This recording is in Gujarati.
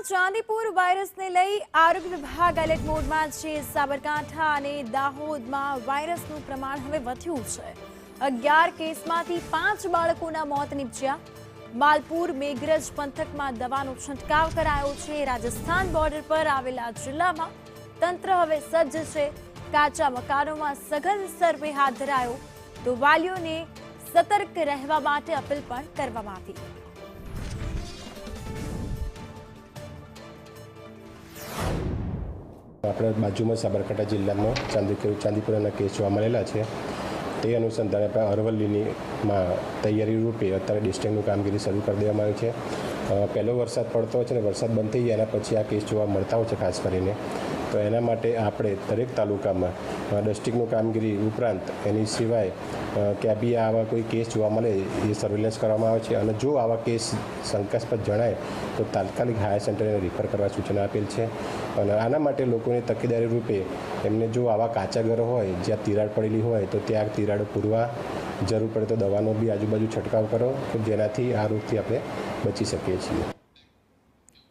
ચાંદીપુર વાયરસને લઈ આરોગ્ય વિભાગ એલર્ટ મોડમાં છે। સાબરકાંઠા અને દાહોદમાં વાયરસનું પ્રમાણ હવે વધ્યું છે। 11 કેસમાંથી 5 બાળકોના મોત નીપજ્યા। માલપુર મેઘરજ પંથકમાં દવાનો છંટકાવ કરાયો છે। રાજસ્થાન બોર્ડર પર આવેલા જિલ્લામાં તંત્ર હવે સજ્જ છે। કાચા મકાનોમાં સઘન સર્વે હાથ ધરાયો તો વાલીઓને સતર્ક રહેવા માટે અપીલ પણ કરવામાં આવી। આપણે બાજુમાં સાબરકાંઠા જિલ્લામાં ચાંદીપુરના કેસ જોવા મળેલા છે। તે અનુસંધાને આપણે અરવલ્લીમાં તૈયારી રૂપે અત્યારે ડિસ્ટિંગનું કામગીરી શરૂ કરી દેવામાં આવી છે। પહેલો વરસાદ પડતો હોય છે અને વરસાદ બંધ થઈ જાય એના પછી આ કેસ જોવા મળતા હોય છે ખાસ કરીને। તો એના માટે આપણે દરેક તાલુકામાં ડિસ્ટ્રિક્ટનું કામગીરી ઉપરાંત એની સિવાય ક્યાં બી આવા કોઈ કેસ જોવા મળે એ સર્વેલન્સ કરવામાં આવે છે અને જો આવા કેસ શંકાસ્પદ જણાય તો તાત્કાલિક હાયર સેન્ટરને રિફર કરવા સૂચના આપેલ છે। અને આના માટે લોકોની તકેદારી રૂપે એમને જો આવા કાચા ઘર હોય જ્યાં તિરાડ પડેલી હોય તો ત્યાં તિરાડો પૂરવા, જરૂર પડે તો દવાનો બી આજુબાજુ છંટકાવ કરો કે જેનાથી આ રોગથી આપણે બચી શકીએ છીએ।